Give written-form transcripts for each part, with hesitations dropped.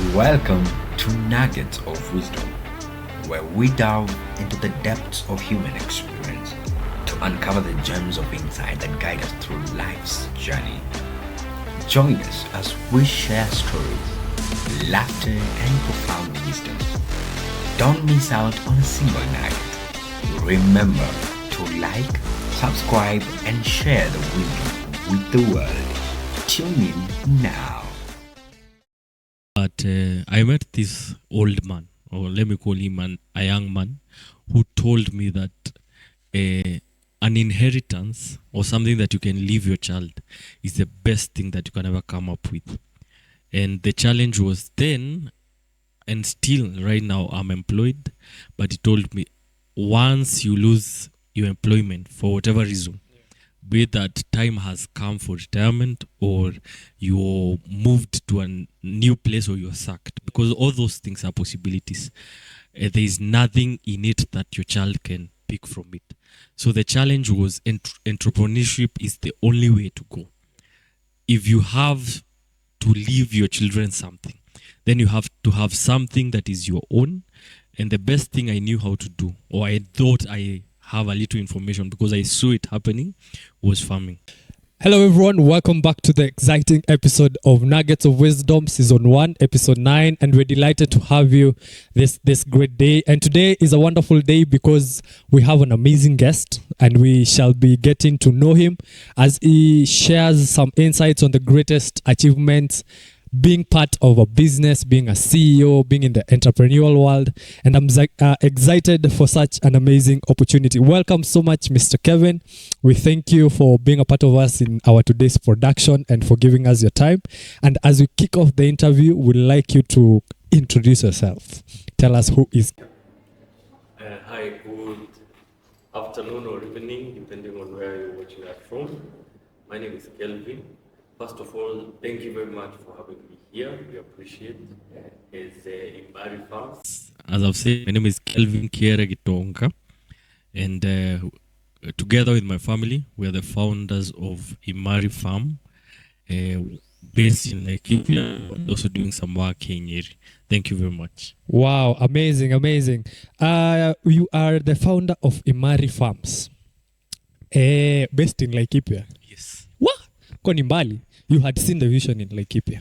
Welcome to Nuggets of Wisdom, where we delve into the depths of human experience to uncover the gems of insight that guide us through life's journey. Join us as we share stories, laughter, and profound wisdom. Don't miss out on a single nugget. Remember to like, subscribe, and share the wisdom with the world. Tune in now. But I met this old man, or let me call him a young man, who told me that an inheritance or something that you can leave your child is the best thing that you can ever come up with. And the challenge was then, and still right now I'm employed, but he told me once you lose your employment for whatever reason, be it that time has come for retirement or you're moved to a new place or you're sacked, because all those things are possibilities. There is nothing in it that your child can pick from it. So the challenge was entrepreneurship is the only way to go. If you have to leave your children something, then you have to have something that is your own. And the best thing I knew how to do, or I thought I have a little information because I saw it happening, was farming. Hello everyone, welcome back to the exciting episode of Nuggets of Wisdom Season 1, Episode 9, and we're delighted to have you this great day. And today is a wonderful day because we have an amazing guest and we shall be getting to know him as he shares some insights on the greatest achievements being part of a business, being a CEO, being in the entrepreneurial world. And I'm excited for such an amazing opportunity. Welcome so much, Mr. Kelvin. We thank you for being a part of us in our today's production and for giving us your time. And as we kick off the interview, we'd like you to introduce yourself. Tell us who is. Hi, good afternoon or evening, depending on where you're watching us from. My name is Kelvin. First of all, thank you very much for having me here. We appreciate it. It's Imari Farms. As I've said, my name is Kelvin Kiere Gitonga. And together with my family, we are the founders of Imari Farm, based in Laikipia, but also doing some work here in Nyeri. Thank you very much. Wow, amazing, amazing. You are the founder of Imari Farms, based in Laikipia. Yes. What? Koni mbali. You had seen the vision in Laikipia.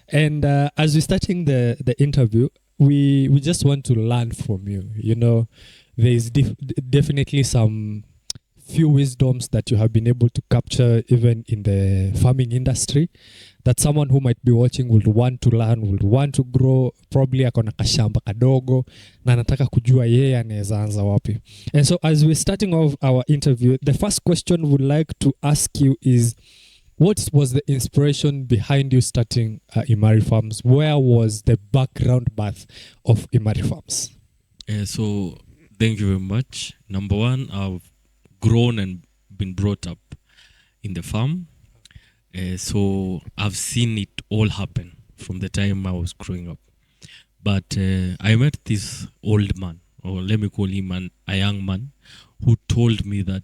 And as we're starting the interview, we just want to learn from you. You know, there is definitely some few wisdoms that you have been able to capture even in the farming industry that someone who might be watching would want to learn, would want to grow, probably akona kashamba kadogo na anataka kujua yeye anaweza anza wapi. And so as we're starting off our interview, the first question we'd like to ask you is, what was the inspiration behind you starting Imari Farms? Where was the background birth of Imari Farms? So thank you very much. Number one, I've grown and been brought up in the farm. So I've seen it all happen from the time I was growing up. But I met this old man, or let me call him a young man, who told me that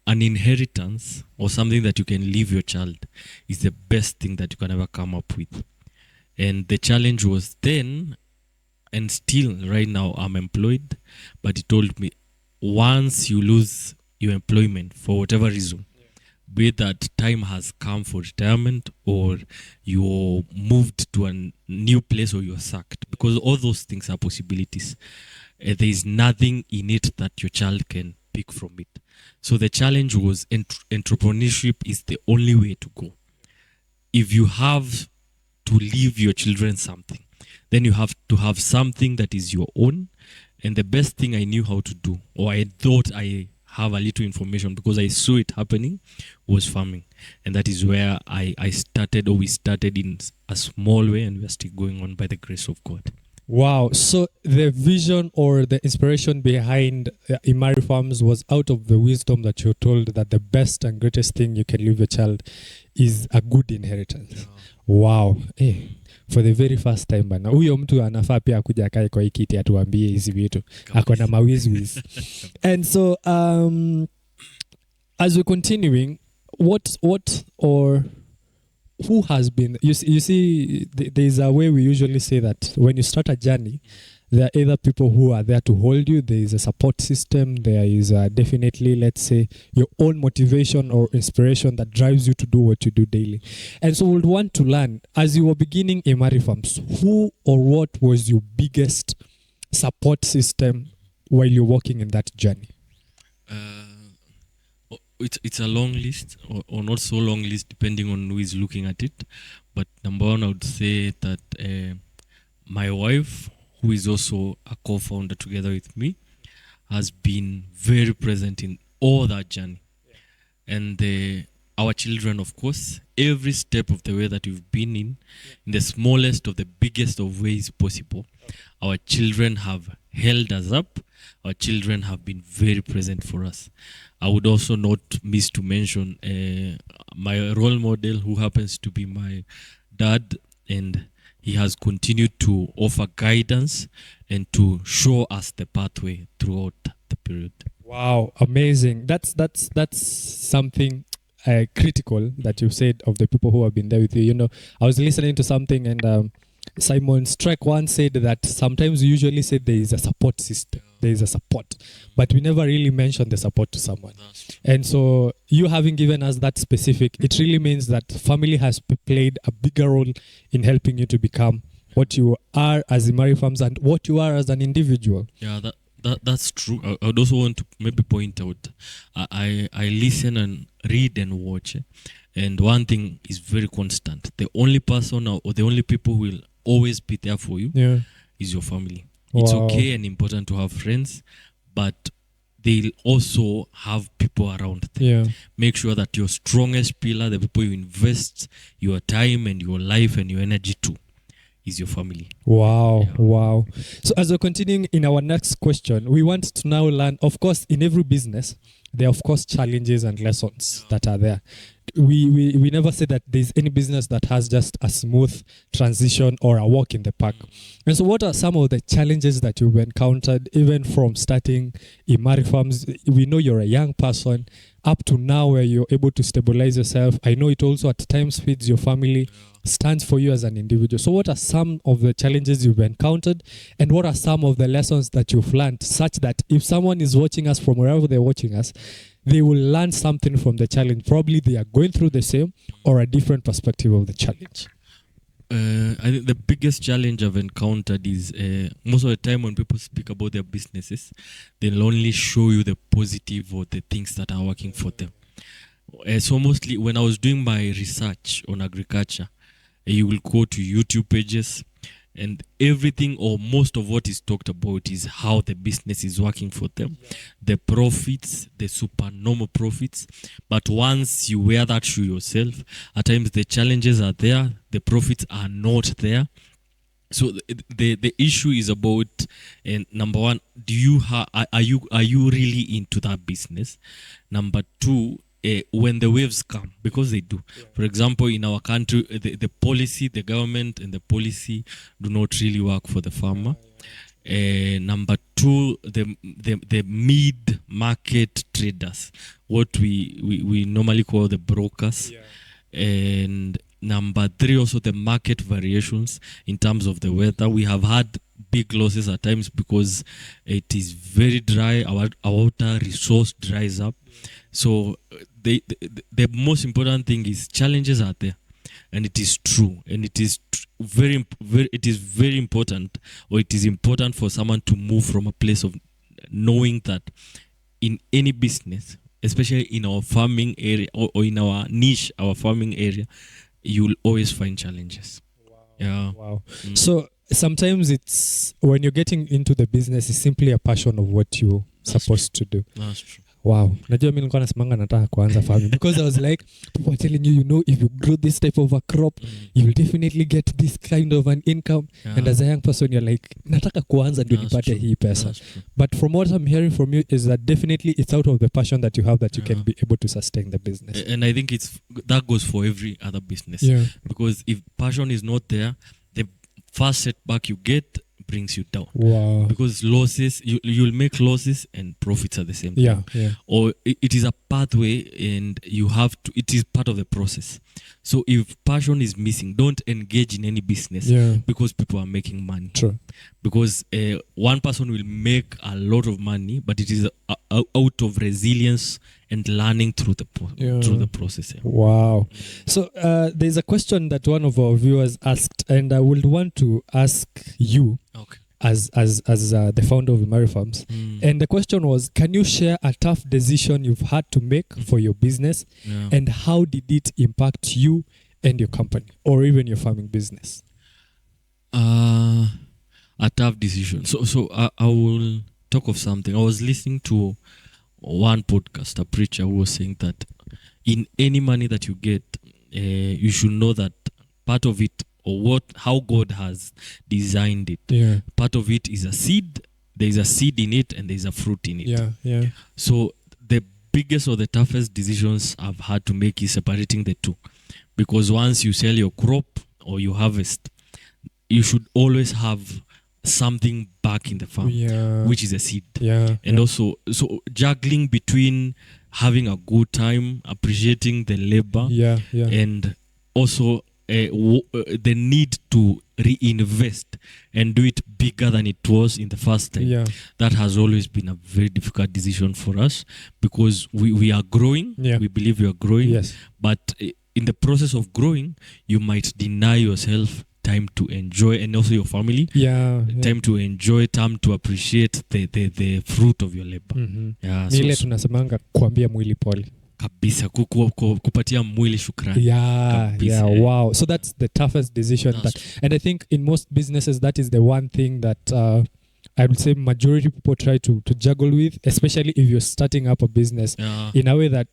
an inheritance or something that you can leave your child is the best thing that you can ever come up with. And the challenge was then, and still right now I'm employed, but he told me once you lose your employment for whatever reason, be it that time has come for retirement or you're moved to a new place or you're sacked, because all those things are possibilities. There is nothing in it that your child can pick from it. So the challenge was entrepreneurship is the only way to go. If you have to leave your children something, then you have to have something that is your own. And the best thing I knew how to do, or I thought I have a little information because I saw it happening, was farming. And that is where I started, or we started in a small way, and we're still going on by the grace of God. Wow. So the vision or the inspiration behind Imari Farms was out of the wisdom that you're told that the best and greatest thing you can leave your child is a good inheritance. Yeah. Wow. For the very first time bana. Huyo mtu anafaa pia akuja akae kwa kiti atuambie hizi vitu. Ako na mawizwiz. And so as we're continuing, what who has been, you see there's a way we usually say that when you start a journey, there are either people who are there to hold you, there is a support system, there is definitely, let's say, your own motivation or inspiration that drives you to do what you do daily. And so we'd want to learn, as you were beginning Imari Farms, who or what was your biggest support system while you're walking in that journey? It's a long list, or not so long list, depending on who is looking at it. But number one, I would say that my wife, who is also a co-founder together with me, has been very present in all that journey. Yeah. And our children, of course, every step of the way that we've been in the smallest of the biggest of ways possible, our children have held us up. Our children have been very present for us. I would also not miss to mention my role model, who happens to be my dad, and he has continued to offer guidance and to show us the pathway throughout the period. Wow, amazing. That's something critical that you said of the people who have been there with you. You know, I was listening to something, and Simon Streck once said that sometimes we usually say there is a support system, there is a support, but we never really mention the support to someone. And so you having given us that specific, it really means that family has played a bigger role in helping you to become what you are as Imari Farms and what you are as an individual. Yeah, that's true. I would also want to maybe point out, I listen and read and watch, and one thing is very constant. The only person or the only people who will always be there for you is your family. Wow. It's okay and important to have friends, but they'll also have people around them. Yeah. Make sure that your strongest pillar, the people you invest your time and your life and your energy to, is your family. Wow, yeah. Wow. So as we're continuing in our next question, we want to now learn, of course, in every business, there are, of course, challenges and lessons that are there. We never say that there's any business that has just a smooth transition or a walk in the park. And so what are some of the challenges that you've encountered, even from starting Imari Farms? We know you're a young person, up to now where you're able to stabilize yourself. I know it also at times feeds your family, stands for you as an individual. So what are some of the challenges you've encountered, and what are some of the lessons that you've learned, such that if someone is watching us from wherever they're watching us, they will learn something from the challenge? Probably they are going through the same or a different perspective of the challenge. I think the biggest challenge I've encountered is most of the time when people speak about their businesses, they'll only show you the positive or the things that are working for them. So mostly when I was doing my research on agriculture, you will go to YouTube pages, and everything or most of what is talked about is how the business is working for them, the profits, the supernormal profits. But once you wear that shoe yourself, at times the challenges are there, the profits are not there. So the issue is about, number one, are you really into that business? Number two, when the waves come, because they do. Yeah. For example, in our country, the policy, the government and the policy do not really work for the farmer. Number two, the mid-market traders, what we normally call the brokers. Yeah. And number three, also the market variations in terms of the weather. We have had big losses at times because it is very dry, our water resource dries up. So the most important thing is challenges are there, and it is true, and it is very important, or it is important for someone to move from a place of knowing that in any business, especially in our farming area or in our niche, our farming area, you will always find challenges. Wow. Yeah. Wow. So sometimes it's when you're getting into the business, it's simply a passion of what you're supposed to do. That's true. Wow. Najua mimi nilikuwa nasimanga nataka kuanza farming because I was like, people are telling you, if you grow this type of a crop, you will definitely get this kind of an income. Yeah. And as a young person, you're like, nataka kuanza ndio nipate hii pesa. But from what I'm hearing from you is that definitely it's out of the passion that you have that you can be able to sustain the business. And I think that goes for every other business. Because if passion is not there, the first setback you get, brings you down. Wow. Because losses, you'll make losses and profits at the same time. Yeah. Or it is a pathway, and you have to, it is part of the process. So if passion is missing, don't engage in any business because people are making money. True. Because one person will make a lot of money, but it is out of resilience and learning through the process. Wow. So there's a question that one of our viewers asked, and I would want to ask you. Okay. As the founder of Imari Farms. And the question was, can you share a tough decision you've had to make for your business, and how did it impact you and your company, or even your farming business? A tough decision. So I will talk of something. I was listening to one podcast, a preacher who was saying that in any money that you get, you should know that part of it, or how God has designed it. Yeah. Part of it is a seed. There is a seed in it, and there is a fruit in it. Yeah. So the biggest or the toughest decisions I've had to make is separating the two, because once you sell your crop or you harvest, you should always have something back in the farm, which is a seed. And also, so juggling between having a good time, appreciating the labor, and also the need to reinvest and do it bigger than it was in the first time. That has always been a very difficult decision for us, because we are growing. We believe we are growing. But in the process of growing, you might deny yourself time to enjoy, and also your family, time to enjoy, time to appreciate the fruit of your labor. Ile tunasemanga kuambia mwili pole kabisa, kupatia mwili shukrani. Wow. So that's the toughest decision. And I think in most businesses, that is the one thing that I would say majority people try to juggle with, especially if you're starting up a business in a way that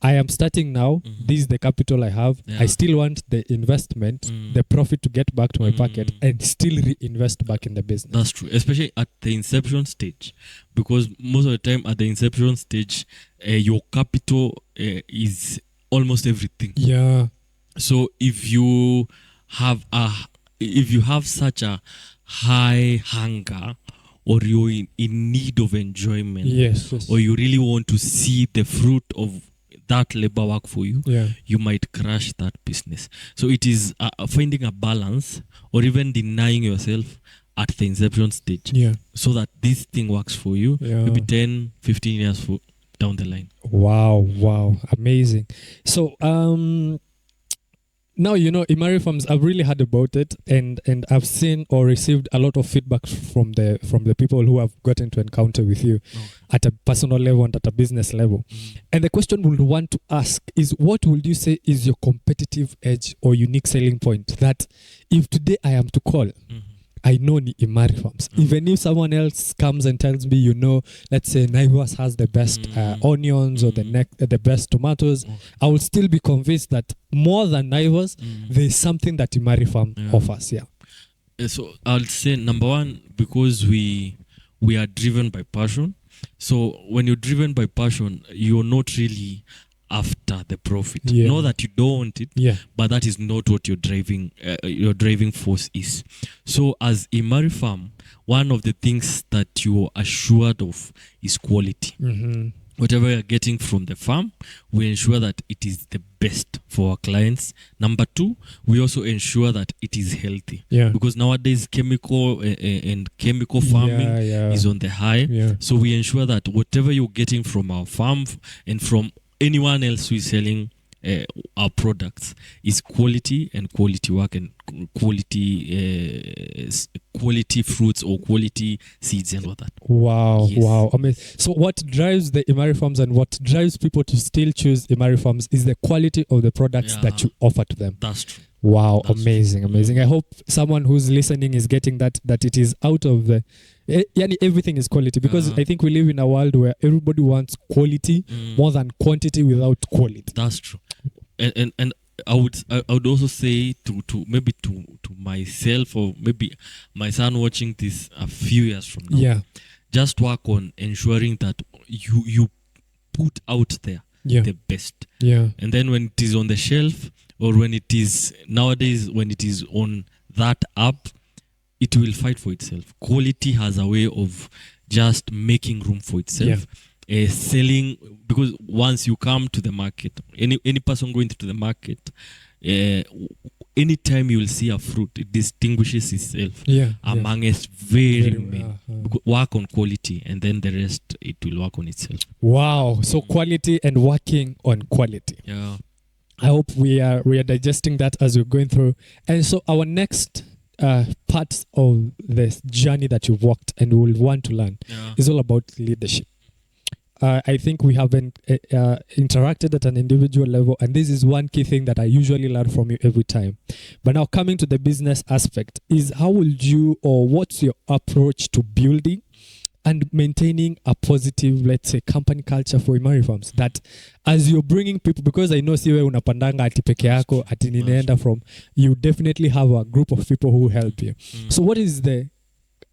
I am starting now, this is the capital I have. I still want the investment, the profit to get back to my pocket, and still reinvest back in the business. That's true, especially at the inception stage, because most of the time at the inception stage, your capital is almost everything. So if you have such a high hunger, or you're in need of enjoyment, or you really want to see the fruit of that labor work for you, you might crash that business. So it is finding a balance, or even denying yourself at the inception stage, so that this thing works for you, maybe 10, 15 years down the line. Wow. Amazing. So now, Imari Farms, I've really heard about it, and I've seen or received a lot of feedback from the people who have gotten to encounter with you at a personal level and at a business level. And the question we'll want to ask is, what would you say is your competitive edge or unique selling point, that if today I am to call, I know Imari Farms. Even if someone else comes and tells me, let's say Naivas has the best onions or the best tomatoes, I will still be convinced that more than Naivas, there is something that Imari Farm offers. So I'll say, number one, because we are driven by passion. So when you're driven by passion, you're not really after the profit. Know that you don't want it, but that is not what your driving force is. So as Imari Farm, one of the things that you are assured of is quality. Whatever you're getting from the farm, we ensure that it is the best for our clients. Number two, we also ensure that it is healthy. Because nowadays chemical farming is on the high. So we ensure that whatever you're getting from our farm and from anyone else who is selling our products is quality, and quality work, and quality fruits or quality seeds and all that. Wow. I mean, so what drives the Imari Farms and what drives people to still choose Imari Farms is the quality of the products that you offer to them. That's true. Wow, that's amazing. I hope someone who's listening is getting that it is out of the everything is quality, because I think we live in a world where everybody wants quality more than quantity without quality. That's true. And I would also say to myself, or maybe my son watching this a few years from now, just work on ensuring that you put out there the best. And then when it is on the shelf, or when it is nowadays, when it is on that app, it will fight for itself. Quality has a way of just making room for itself. Selling, because once you come to the market, any person going to the market, anytime you will see a fruit, it distinguishes itself amongst very many. Work on quality, and then the rest, it will work on itself. Wow. So quality and working on quality. Yeah. I hope we are digesting that as we're going through. And so our next parts of this journey that you've walked and will want to learn is all about leadership. I think we haven't interacted at an individual level, and this is one key thing that I usually learn from you every time. But now coming to the business aspect, is how will you, or what's your approach to building and maintaining a positive, let's say, company culture for Imari Farms? That as you're bringing people, because I know siwe unapandanga ati peke yako, ati ninaenda from, you definitely have a group of people who help you. So what is the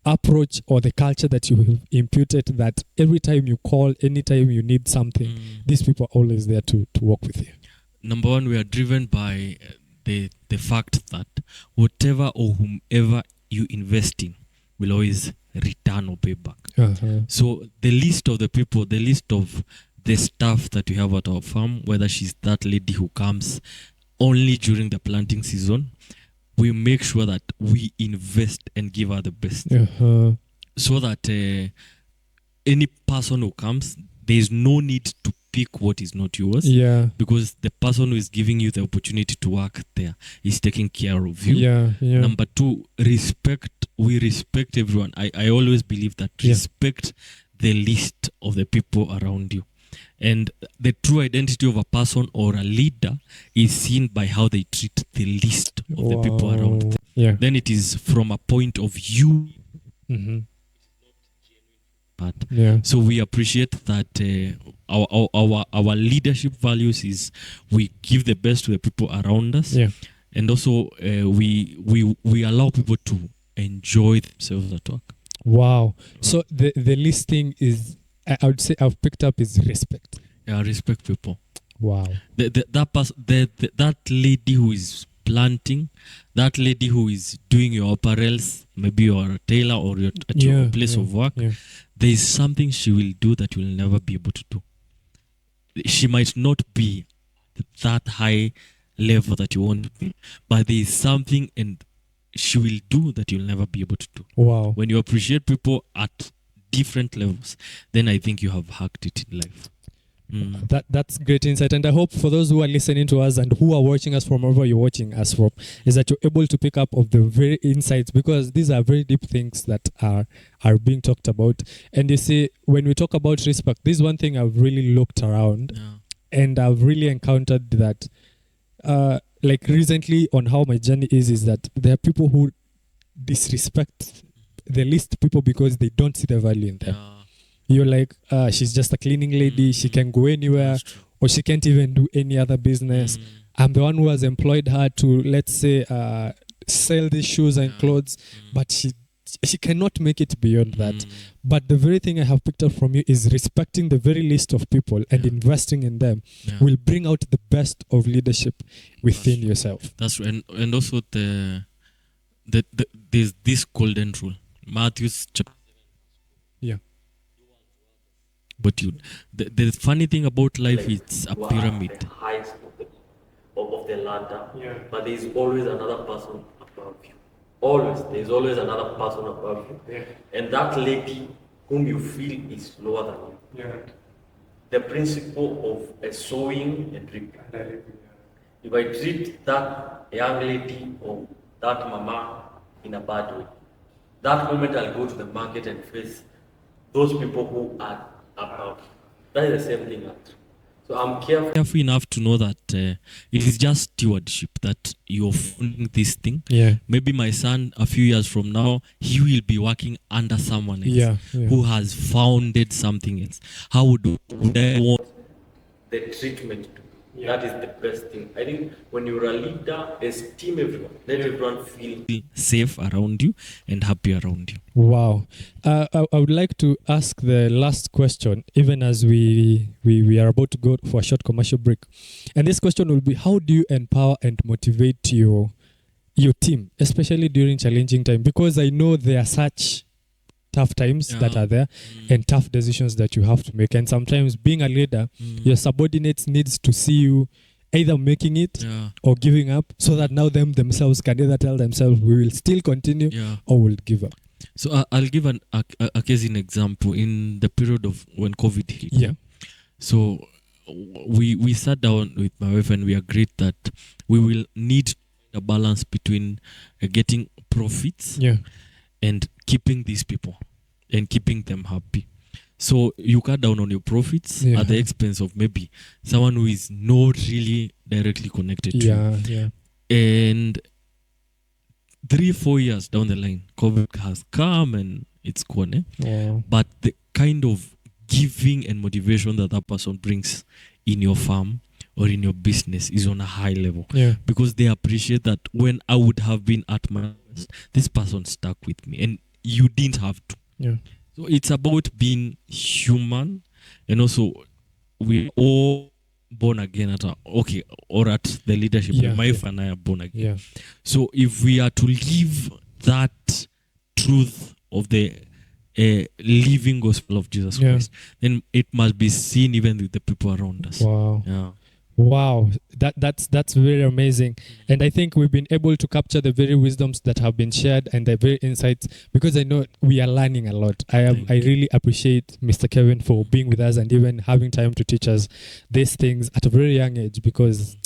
approach or the culture that you have imputed, that every time you call, anytime you need something, these people are always there to work with you? Number one, we are driven by the fact that whatever or whomever you invest in will always return or pay back. So the list of the people, the list of the staff that we have at our farm, whether she's that lady who comes only during the planting season, we make sure that we invest and give her the best. So that any person who comes, there is no need to pick what is not yours. Because the person who is giving you the opportunity to work there is taking care of you. Number two, respect. We respect everyone. I always believe that respect the list of the people around you. And the true identity of a person or a leader is seen by how they treat the least of the people around them. Then it is from a point of view. So we appreciate that our leadership values is we give the best to the people around us, and also we allow people to enjoy themselves at work. Wow. So the listing is, I would say I've picked up, is respect. Respect people. Wow. That lady who is planting, that lady who is doing your apparels, maybe you're a tailor or you're at your place of work, there is something she will do that you will never be able to do. She might not be that high level that you want to be, but there is something and she will do that you'll never be able to do. Wow. When you appreciate people at different levels, then I think you have hacked it in life. That's great insight, and I hope for those who are listening to us and who are watching us from wherever you're watching us from, is that you're able to pick up of the very insights, because these are very deep things that are being talked about. And you see, when we talk about respect, this is one thing I've really looked around, and I've really encountered that like recently on how my journey is that there are people who disrespect the least people because they don't see the value in them. You're like, she's just a cleaning lady, she can go anywhere, or she can't even do any other business. I'm the one who has employed her to, let's say, sell these shoes and clothes, but she cannot make it beyond that. But the very thing I have picked up from you is respecting the very least of people and investing in them will bring out the best of leadership within yourself. That's right. And also there's this golden rule. Matthew's chapter. But the funny thing about life, it's a pyramid. The highest of the ladder, but there is always another person above you. Always, there is always another person above you, and that lady whom you feel is lower than you. The principle of sowing and reaping. If I treat that young lady or that mama in a bad way, that moment I'll go to the market and face those people who are above. That is the same thing. So I'm careful enough to know that it is just stewardship, that you're funding this thing. Maybe my son, a few years from now, he will be working under someone else who has founded something else. How would I want the treatment to be? That is the best thing. I think when you're a leader, esteem everyone. Let everyone feel safe around you and happy around you. Wow. I would like to ask the last question, even as we are about to go for a short commercial break. And this question will be, how do you empower and motivate your your team, especially during challenging time? Because I know there are such tough times that are there and tough decisions that you have to make. And sometimes being a leader, your subordinates needs to see you either making it or giving up, so that now them themselves can either tell themselves we will still continue or we'll give up. So I'll give a case in example in the period of when COVID hit. Yeah. So we sat down with my wife and we agreed that we will need a balance between getting profits and keeping these people and keeping them happy. So you cut down on your profits at the expense of maybe someone who is not really directly connected to you. And 3-4 years down the line, COVID has come and it's gone. But the kind of giving and motivation that person brings in your farm or in your business is on a high level. Because they appreciate that when I would have been at my best, this person stuck with me and you didn't have to. So it's about being human, and also we all born again at the leadership. My wife and I are born again. So if we are to live that truth of the living gospel of Jesus Christ, then it must be seen even with the people around us. Wow, that's very amazing. And I think we've been able to capture the very wisdoms that have been shared and the very insights, because I know we are learning a lot. I really appreciate Mr. Kelvin for being with us and even having time to teach us these things at a very young age, because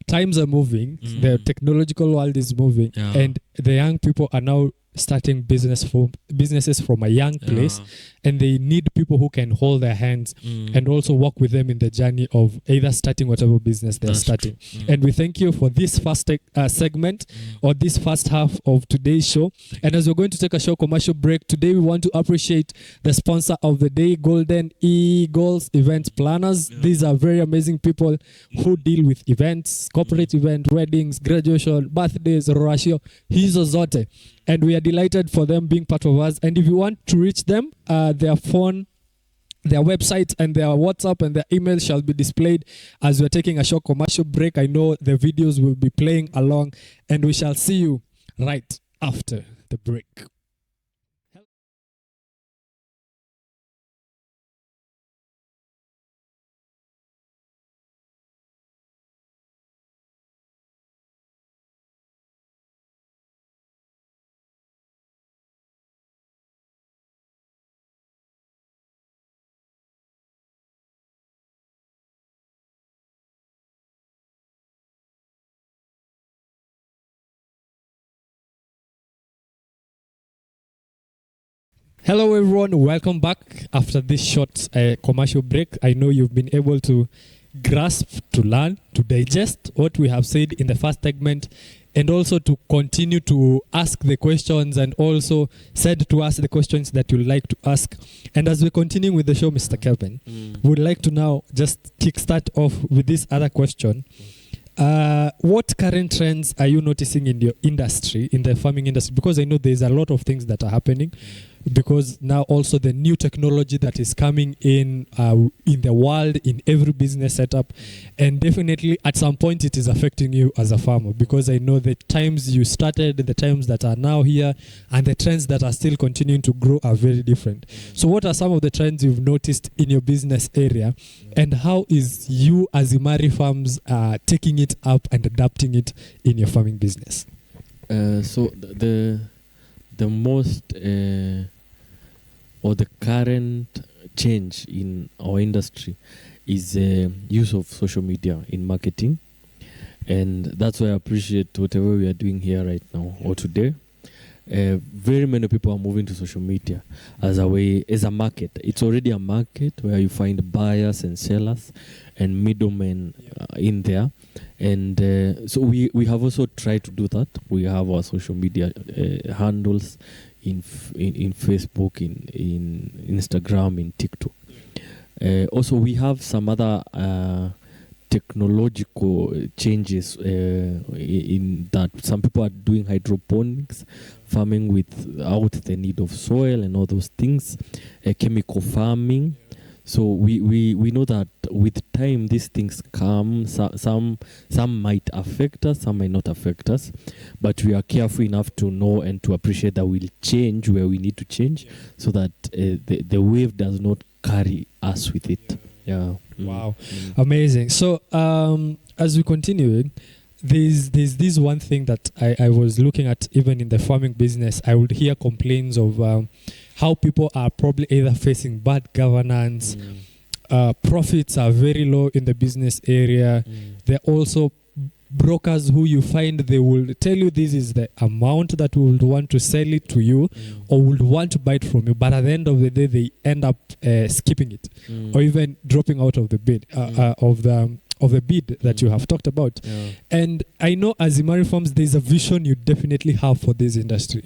times are moving, the technological world is moving, and the young people are now starting businesses from a young place, and they need people who can hold their hands and also walk with them in the journey of either starting whatever business they're starting. And we thank you for this first segment or this first half of today's show. And as we're going to take a short commercial break, today we want to appreciate the sponsor of the day, Golden Eagles Events Planners. These are very amazing people who deal with events, corporate event, weddings, graduation, birthdays, rorashio, hizo zote. And we are delighted for them being part of us. And if you want to reach them, their phone, their website, and their WhatsApp and their email shall be displayed as we're taking a short commercial break. I know the videos will be playing along, and we shall see you right after the break. Hello everyone, welcome back after this short commercial break. I know you've been able to grasp, to learn, to digest what we have said in the first segment, and also to continue to ask the questions, and also said to ask the questions that you'd like to ask. And as we continue with the show, Mr. Kelvin, would like to now just kickstart off with this other question. What current trends are you noticing in your industry, in the farming industry? Because I know there's a lot of things that are happening, because now also the new technology that is coming in the world, in every business setup, and definitely at some point it is affecting you as a farmer, because I know the times you started, the times that are now here, and the trends that are still continuing to grow are very different. So what are some of the trends you've noticed in your business area, and how is you as Imari Farms taking it up and adapting it in your farming business? So the most or the current change in our industry is use of social media in marketing, and that's why I appreciate whatever we are doing here right now or today. Very many people are moving to social media as a market. It's already a market where you find buyers and sellers and middlemen in there. And so we have also tried to do that. We have our social media handles in Facebook, in Instagram, in TikTok. Also, we have some other technological changes in that some people are doing hydroponics farming without the need of soil and all those things, chemical farming. So we know that with time these things come. Some might affect us, some might not affect us, but we are careful enough to know and to appreciate that we'll change where we need to change, so that the wave does not carry us with it. Yeah. Wow. Amazing. So as we continue, there's this one thing that I was looking at. Even in the farming business, I would hear complaints of how people are probably either facing bad governance, profits are very low in the business area. There are also brokers who you find they will tell you this is the amount that we would want to sell it to you, or would want to buy it from you, but at the end of the day they end up skipping it, or even dropping out of the bid of the bid that you have talked about. And I know as Imari Farms, there's a vision you definitely have for this industry.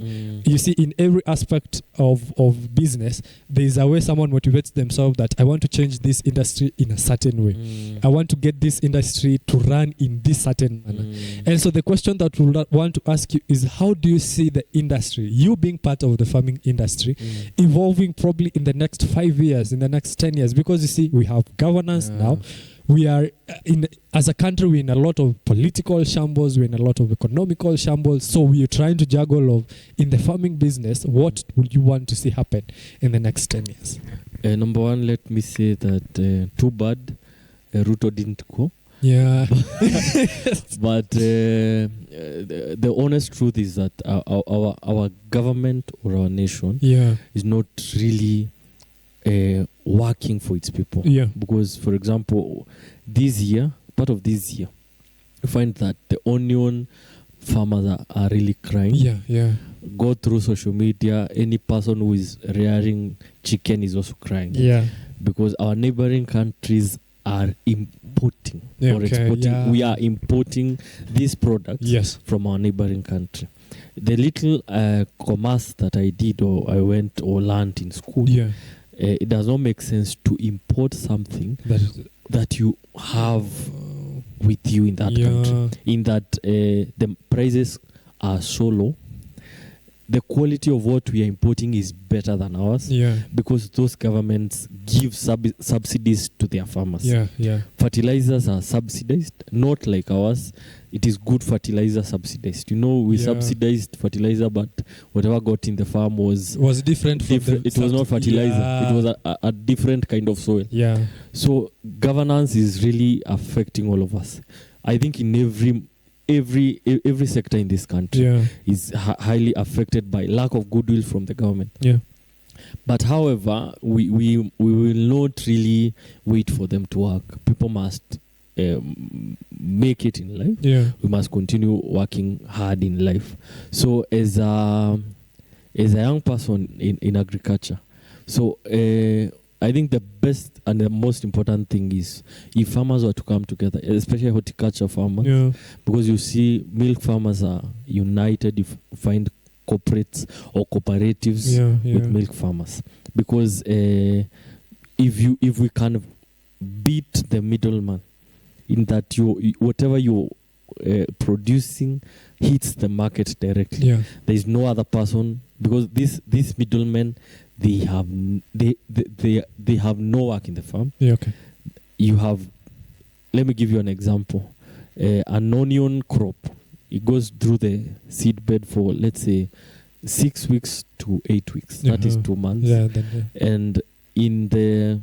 You see, in every aspect of business, there's a way someone motivates themselves that I want to change this industry in a certain way. I want to get this industry to run in this certain manner. And so the question that we want to ask you is, how do you see the industry, you being part of the farming industry, evolving probably in the next 5 years, in the next 10 years? Because you see, we have governance now. We are as a country, we're in a lot of political shambles, we're in a lot of economical shambles. So we are trying to juggle of, in the farming business, what would you want to see happen in the next 10 years? Number one, let me say that too bad Ruto didn't go. Yeah. But the honest truth is that our government or our nation is not really working for its people. Because, for example, part of this year, you find that the onion farmers are really crying. Go through social media, any person who is rearing chicken is also crying. Because our neighboring countries are importing or exporting. We are importing these products from our neighboring country. The little commerce that I did or I went or learned in school, it does not make sense to import something that you have with you in that country. In that the prices are so low, the quality of what we are importing is better than ours. Because those governments give subsidies to their farmers. Fertilizers are subsidized, not like ours. It is good fertilizer subsidized. You know, we subsidized fertilizer, but whatever got in the farm was different. It was not fertilizer. It was a different kind of soil. So governance is really affecting all of us. I think in every sector in this country is highly affected by lack of goodwill from the government. But however, we will not really wait for them to work. People must make it in life. We must continue working hard in life. So as a young person in agriculture, so I think the best and the most important thing is if farmers were to come together, especially horticulture farmers, because you see milk farmers are united. You find corporates or cooperatives with milk farmers, because if we kind of beat the middleman, in that whatever you're producing hits the market directly. There is no other person, because these middlemen, they have no work in the farm. You have, let me give you an example. An onion crop, it goes through the seed bed for, let's say, 6 weeks to 8 weeks. That is 2 months. And in the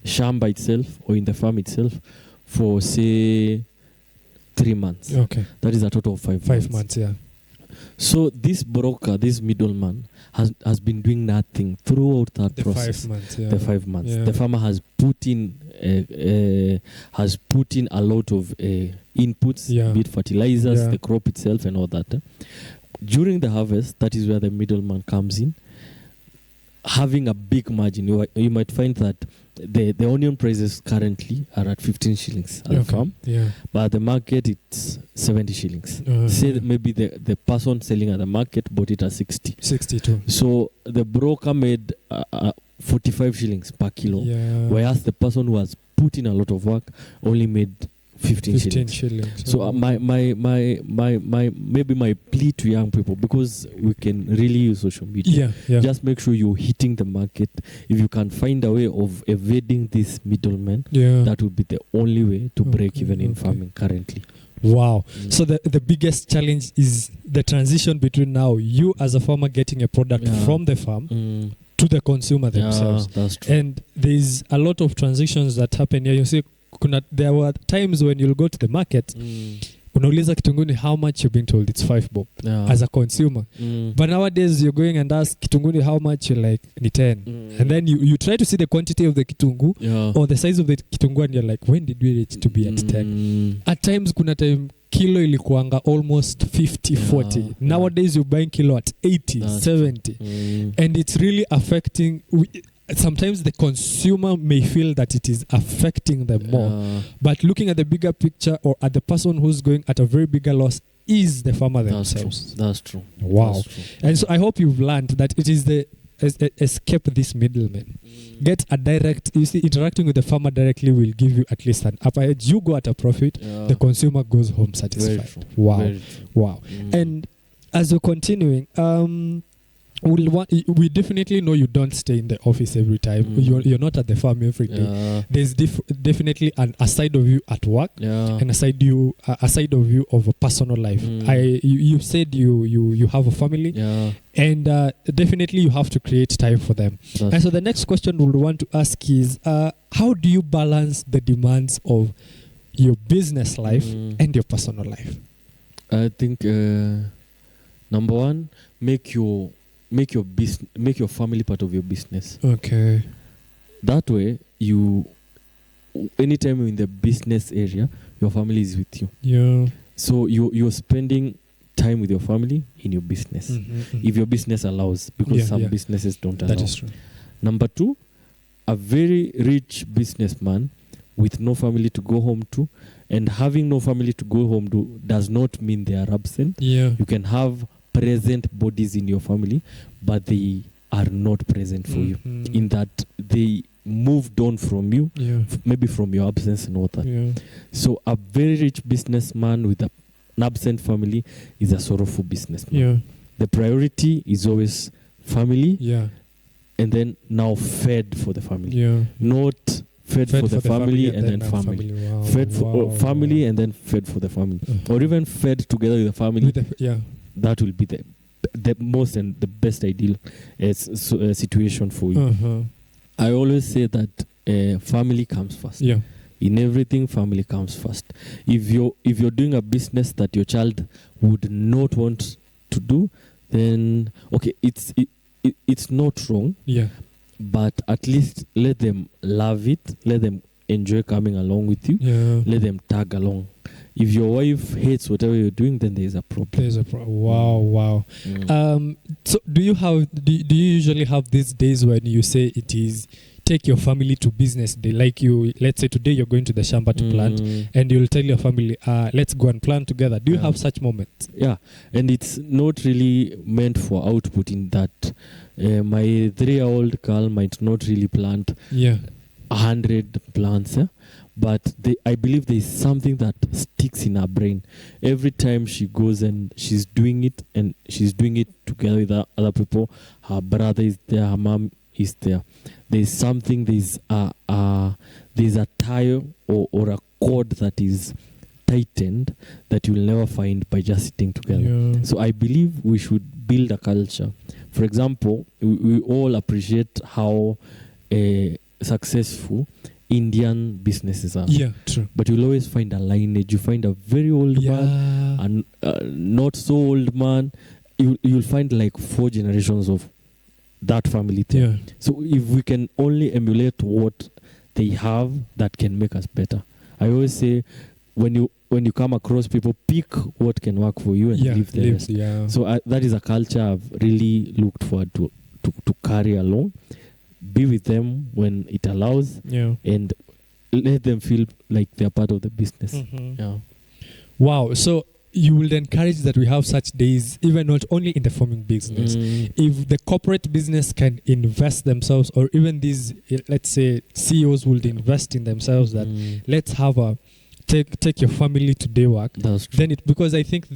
shamba itself or in the farm itself, for say 3 months. That is a total of 5 months. So this broker, this middleman, has been doing nothing throughout that process. 5 months. The 5 months. The farmer has put in a lot of inputs, be it fertilizers, the crop itself, and all that. During the harvest, that is where the middleman comes in, having a big margin. You might find that the onion prices currently are at 15 shillings at the farm, but at the market it's 70 shillings. Say that maybe the person selling at the market bought it at 62. So the broker made 45 shillings per kilo, whereas the person who has put in a lot of work only made 15 shillings. shillings. So maybe my plea to young people, because we can really use social media. Just make sure you're hitting the market. If you can find a way of evading this middleman, that would be the only way to break even in farming currently. Wow. So the biggest challenge is the transition between now you as a farmer getting a product from the farm to the consumer themselves. That's true. And there's a lot of transitions that happen here. You see, there were times when you'll go to the market, unauliza kitunguni how much you've been told it's 5 bob as a consumer. But nowadays you're going and ask kitunguni how much, you're like ni 10. And then you try to see the quantity of the kitungu or the size of the kitungu and you're like, when did we reach to be at 10? At times kuna time kilo ilikuanga almost 50, 40. Nowadays you're buying kilo at 80, 70. And it's really affecting... Sometimes the consumer may feel that it is affecting them more. But looking at the bigger picture, or at the person who's going at a very bigger loss, is the farmer themselves. That's true. Wow. That's true. And so I hope you've learned that it is the escape this middleman. Get a direct... You see, interacting with the farmer directly will give you at least an upper edge. You go at a profit, the consumer goes home satisfied. Wow. Wow. And as you're continuing... we definitely know you don't stay in the office every time. You're not at the farm every day. There's definitely a side of you at work and a side of you of a personal life. You said you have a family, and definitely you have to create time for them. And so the next question we want to ask is, how do you balance the demands of your business life and your personal life? I think number one, make your family part of your business. Okay. That way, anytime you're in the business area, your family is with you. Yeah. So you're spending time with your family in your business. If your business allows, because some businesses don't allow. That is true. Number two, a very rich businessman with no family to go home to, and having no family to go home to does not mean they are absent. Yeah. You can have present bodies in your family, but they are not present for you, in that they moved on from you, maybe from your absence and all that. So a very rich businessman with an absent family is a sorrowful businessman. The priority is always family, and then now fed for the family, not fed for the family and then family. Wow. Fed for family and then fed for the family, or even fed together with the family. That will be the most and the best ideal situation for you. I always say that family comes first. In everything, family comes first. If you're doing a business that your child would not want to do, then okay, it's not wrong. But at least let them love it. Let them enjoy coming along with you. Let them tag along. If your wife hates whatever you're doing, then there's a problem. Wow. So do you usually have these days when you say it is take your family to business day? Like let's say today you're going to the shamba to plant, and you'll tell your family, let's go and plant together. Do you have such moments? Yeah, and it's not really meant for output in that my 3-year-old girl might not really plant 100 plants, but I believe there is something that sticks in her brain. Every time she goes and she's doing it, and she's doing it together with other people, her brother is there, her mom is there. There's something, there's a tie or a cord that is tightened that you'll never find by just sitting together. So I believe we should build a culture. For example, we all appreciate how successful Indian businesses are. True. But you'll always find a lineage. You find a very old man and not so old man. You'll find like 4 generations of that family thing. So if we can only emulate what they have, that can make us better. I always say, when you come across people, pick what can work for you and leave the rest. So that is a culture I've really looked forward to carry along. Be with them when it allows, and let them feel like they're part of the business. Wow. So you will encourage that we have such days, even not only in the farming business. If the corporate business can invest themselves, or even these, let's say, CEOs would invest in themselves, that let's have a take your family to day work, That's true. then it, because I think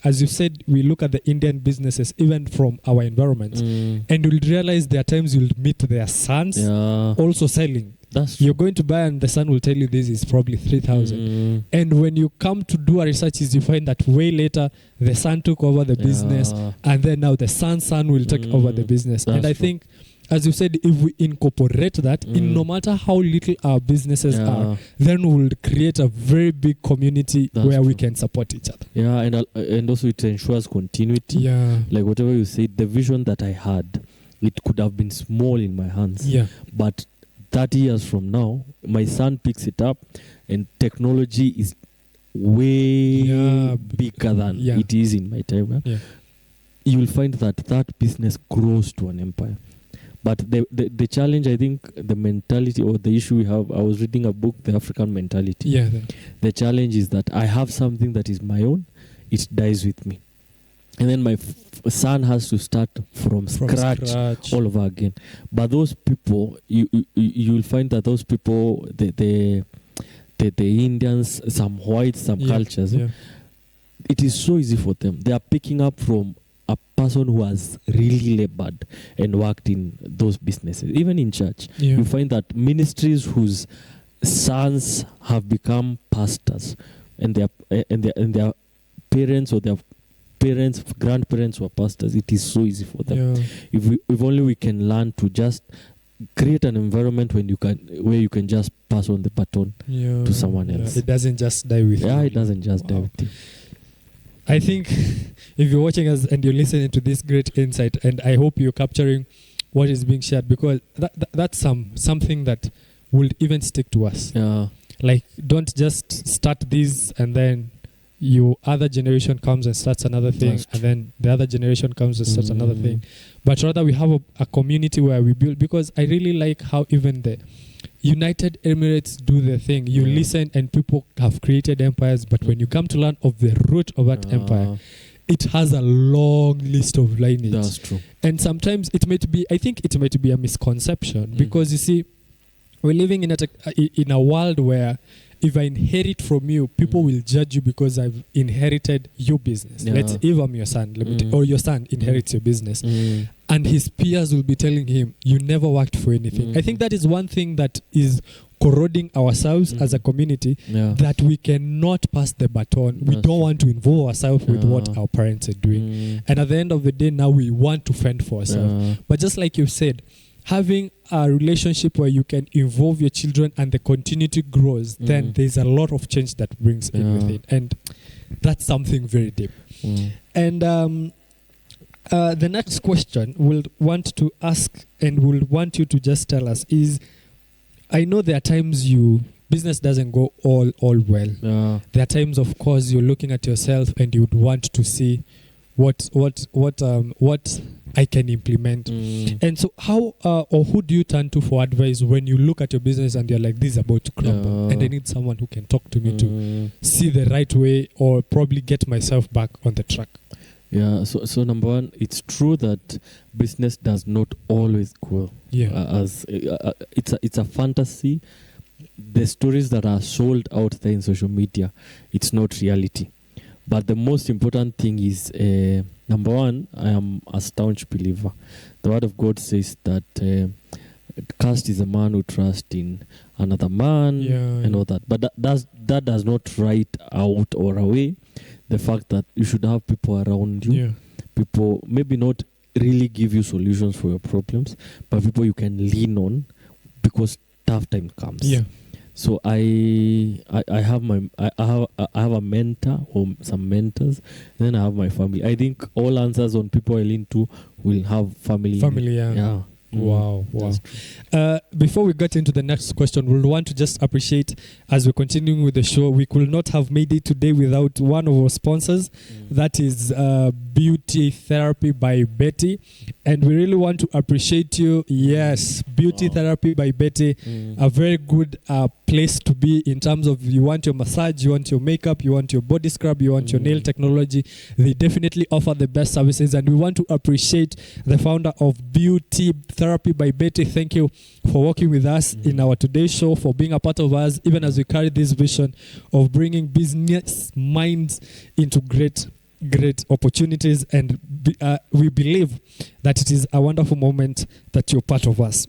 as you said, we look at the Indian businesses even from our environment, and you'll realize there are times you'll meet their sons also selling. That's true. You're going to buy and the son will tell you this is probably 3,000. And when you come to do a research, you find that way later the son took over the business, and then now the son's son will take over the business. That's and I true. think, as you said, if we incorporate that, in no matter how little our businesses are, then we'll create a very big community where we can support each other. Yeah, and also it ensures continuity. Yeah. Like whatever you said, the vision that I had, it could have been small in my hands. Yeah. But 30 years from now, my son picks it up, and technology is way bigger than it is in my time. Yeah. You will find that business grows to an empire. But the challenge, I think, the mentality or the issue we have, I was reading a book, The African Mentality. Yeah. The challenge is that I have something that is my own, it dies with me. And then my son has to start from scratch all over again. But those people, you will find that those people, the Indians, some whites, some cultures, it is so easy for them. They are picking up from a person who has really labored and worked in those businesses. Even in church, you find that ministries whose sons have become pastors, and their parents or their grandparents were pastors. It is so easy for them. If only we can learn to just create an environment where you can just pass on the baton to someone else. It doesn't just die with you. Yeah, it doesn't just die with you. I think if you're watching us and you're listening to this great insight, and I hope you're capturing what is being shared, because that's something that will even stick to us. Yeah. Like, don't just start this and then your other generation comes and starts another thing, and then the other generation comes and starts another thing. But rather we have a community where we build, because I really like how even the United Emirates do their thing. You listen and people have created empires, but when you come to learn of the root of that empire, it has a long list of lineage. That's true. And sometimes I think it might be a misconception, because you see, we're living in a world where if I inherit from you, people will judge you because I've inherited your business. Let's if I'm your son, or your son inherits your business, and his peers will be telling him, you never worked for anything. I think that is one thing that is corroding ourselves as a community, that we cannot pass the baton. We don't want to involve ourselves with what our parents are doing. And at the end of the day, now we want to fend for ourselves. But just like you said, having a relationship where you can involve your children and the continuity grows, then there's a lot of change that brings in with it. And that's something very deep. And the next question we'll want to ask, and we'll want you to just tell us, is, I know there are times business doesn't go all well. There are times, of course, you're looking at yourself and you would want to see what I can implement. And so how or who do you turn to for advice when you look at your business and you're like, this is about to crumble, and I need someone who can talk to me to see the right way, or probably get myself back on the track? Yeah, so number one, it's true that business does not always go as it's a fantasy. The stories that are sold out there in social media, it's not reality. But the most important thing is, number one, I am a staunch believer. The Word of God says that cursed is a man who trusts in another man and all that. But that does not write out or away the fact that you should have people around you. People maybe not really give you solutions for your problems, but people you can lean on because tough time comes. So I have a mentor or some mentors, and then I have my family. I think all answers on people I lean to will have family. Wow. Before we get into the next question, we'll want to just appreciate, as we're continuing with the show, we could not have made it today without one of our sponsors. That is Beauty Therapy by Betty. And we really want to appreciate you. Yes, Beauty Therapy by Betty, a very good place to be in terms of, you want your massage, you want your makeup, you want your body scrub, you want your nail technology. They definitely offer the best services, and we want to appreciate the founder of Beauty Therapy by Betty. Thank you for working with us in our today's show, for being a part of us, even as we carry this vision of bringing business minds into great opportunities. And we believe that it is a wonderful moment that you're part of us.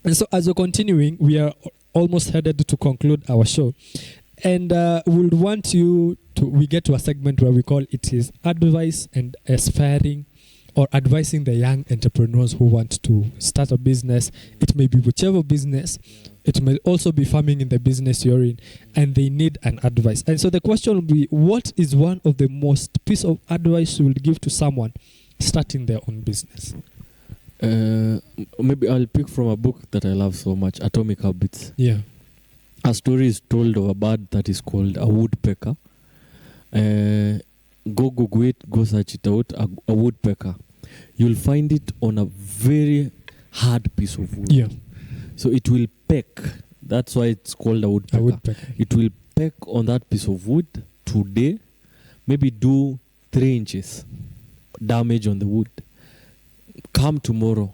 And so as we're continuing, we are almost headed to conclude our show. And we'll want you to, we get to a segment where we call it is advice and aspiring, or advising the young entrepreneurs who want to start a business. It may be whichever business. It may also be farming in the business you're in, and they need an advice. And so the question will be, what is one of the most piece of advice you will give to someone starting their own business? Maybe I'll pick from a book that I love so much, Atomic Habits. Yeah. A story is told of a bird that is called a woodpecker. Go Google it, go search it out, a woodpecker. You'll find it on a very hard piece of wood. Yeah. So it will peck. That's why it's called a woodpecker. A woodpecker. It will peck on that piece of wood today, maybe do 3 inches damage on the wood. Come tomorrow,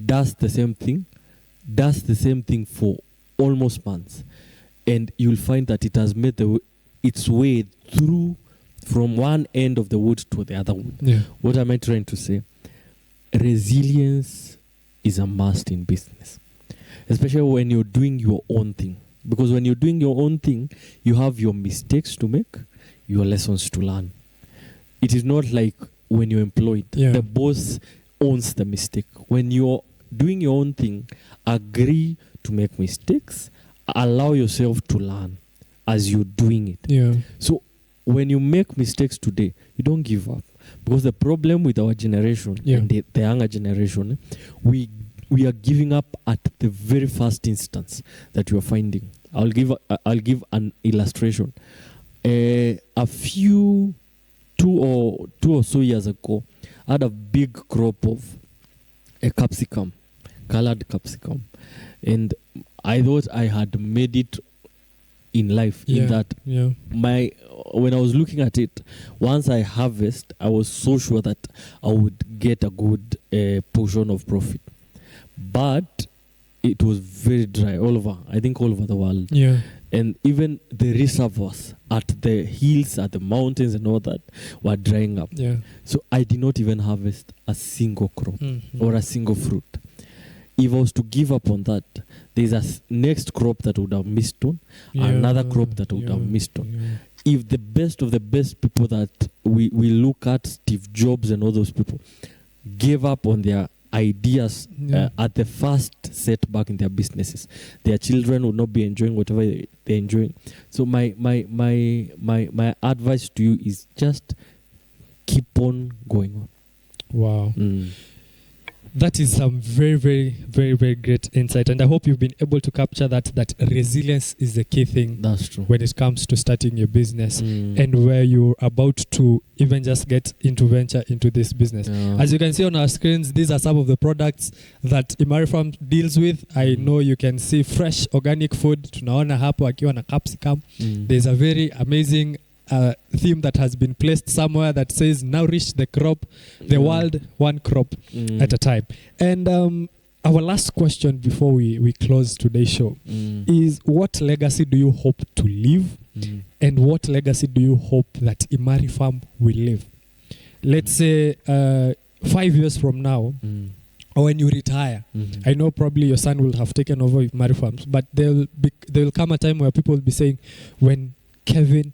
does the same thing for almost months, and you'll find that it has made its way through from one end of the wood to the other wood. Yeah. What am I trying to say? Resilience is a must in business, especially when you're doing your own thing. Because when you're doing your own thing, you have your mistakes to make, your lessons to learn. It is not like when you're employed. Yeah. The boss owns the mistake. When you're doing your own thing, agree to make mistakes, allow yourself to learn as you're doing it. Yeah. So when you make mistakes today, you don't give up. Because the problem with our generation, and the younger generation, we are giving up at the very first instance that you are finding. I'll give an illustration. A few 2 or so years ago, I had a big crop of a capsicum, colored capsicum, and I thought I had made it in life. In that, when I was looking at it, once I harvest, I was so sure that I would get a good portion of profit. But it was very dry all over the world. Yeah. And even the reservoirs at the hills, at the mountains and all that were drying up. Yeah. So I did not even harvest a single crop or a single fruit. If I was to give up on that, there's a next crop that would have missed on, another crop that would have missed on. Yeah. If the best of the best people that we look at, Steve Jobs and all those people, gave up on their ideas at the first setback in their businesses, their children would not be enjoying whatever they're enjoying. So my advice to you is just keep on going on. Wow. That is some very, very, very, very great insight. And I hope you've been able to capture that resilience is the key thing. That's true. When it comes to starting your business and where you're about to even just get into venture into this business. Yeah. As you can see on our screens, these are some of the products that Imari Farms deals with. I know you can see fresh organic food. Tunaona hapo akiwa na capsicum. There's a very amazing theme that has been placed somewhere that says now reach the crop, the world one crop at a time. And our last question before we close today's show is, what legacy do you hope to leave and what legacy do you hope that Imari Farm will leave? Let's say 5 years from now, or when you retire. I know probably your son will have taken over Imari Farms, but there will come a time where people will be saying, when Kelvin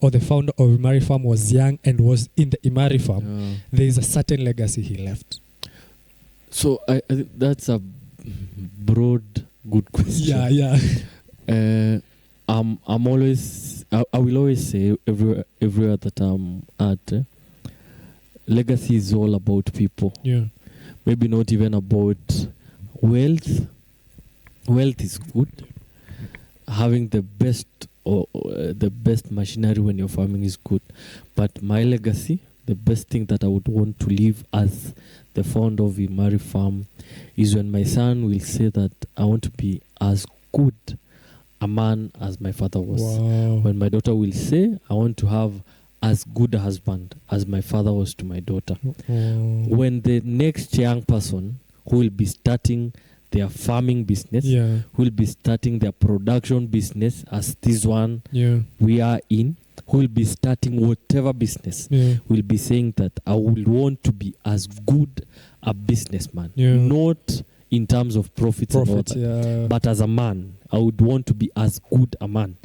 or the founder of Imari Farm was young and was in the Imari Farm, there is a certain legacy he left. So I think that's a broad, good question. Yeah. I'm always, I will always say everywhere that I'm at, legacy is all about people. Yeah. Maybe not even about wealth. Wealth is good. Having the best or the best machinery when you're farming is good. But my legacy, the best thing that I would want to leave as the founder of Imari Farm, is when my son will say that I want to be as good a man as my father was. Wow. When my daughter will say, I want to have as good a husband as my father was to my daughter. Wow. When the next young person who will be starting their farming business, Yeah. who will be starting their production business as this one Yeah. we are in, who will be starting whatever business, Yeah. will be saying that I will want to be as good a businessman, Yeah. not in terms of profits and all that, Yeah. but as a man, I would want to be as good a man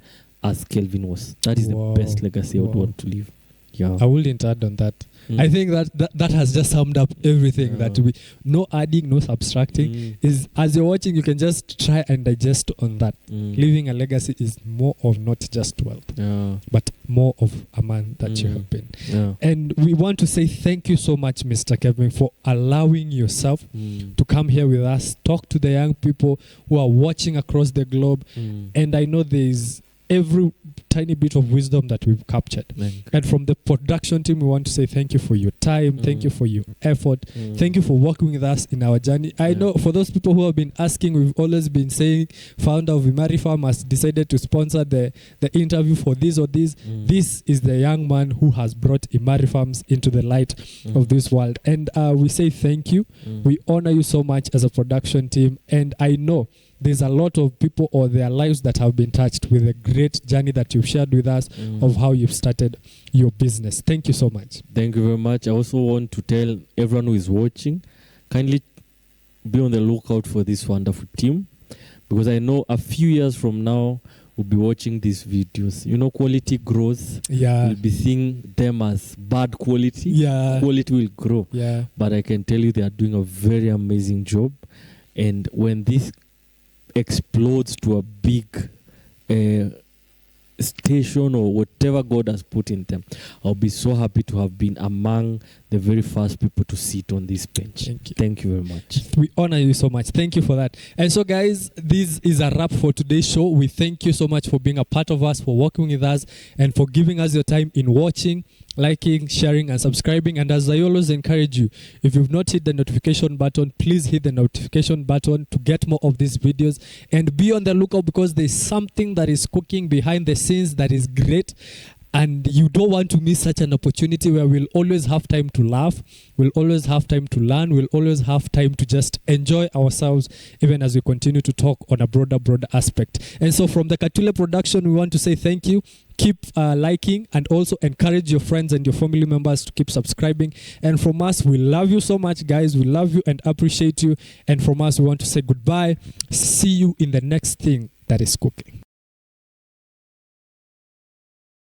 as Kelvin was. That is Wow. the best legacy I would Wow. want to leave. Yeah. I wouldn't add on that. Mm. I think that has just summed up everything that we, no adding, no subtracting. Mm. Is as you're watching, you can just try and digest on that. Mm. Leaving a legacy is more of not just wealth, Yeah. but more of a man that you Mm. have been. Yeah. And we want to say thank you so much, Mr. Kelvin, for allowing yourself Mm. to come here with us, talk to the young people who are watching across the globe. Mm. And I know there's every tiny bit of wisdom that we've captured. And from the production team, we want to say thank you for your time. Thank you for your effort. Thank you for working with us in our journey. I know for those people who have been asking, we've always been saying, founder of Imari Farm has decided to sponsor the interview for this or this. This is the young man who has brought Imari Farms into the light of this world. And we say thank you. We honor you so much as a production team. And I know there's a lot of people or their lives that have been touched with the great journey that you've shared with us of how you've started your business. Thank you so much. Thank you very much. I also want to tell everyone who is watching, kindly be on the lookout for this wonderful team, because I know a few years from now we'll be watching these videos. You know, quality grows. Yeah. We'll be seeing them as bad quality. Yeah. Quality will grow. Yeah. But I can tell you they are doing a very amazing job. And when this explodes to a big station or whatever God has put in them, I'll be so happy to have been among the very first people to sit on this bench. Thank you. Thank you very much. We honor you so much. Thank you for that. And so, guys, this is a wrap for today's show. We thank you so much for being a part of us, for working with us, and for giving us your time in watching, liking, sharing, and subscribing. And as I always encourage you, if you've not hit the notification button, please hit the notification button to get more of these videos. And be on the lookout, because there's something that is cooking behind the scenes that is great. And you don't want to miss such an opportunity where we'll always have time to laugh, we'll always have time to learn, we'll always have time to just enjoy ourselves, even as we continue to talk on a broader aspect. And so from the Katule production, we want to say thank you. Keep liking, and also encourage your friends and your family members to keep subscribing. And from us, we love you so much, guys. We love you and appreciate you. And from us, we want to say goodbye. See you in the next thing that is cooking.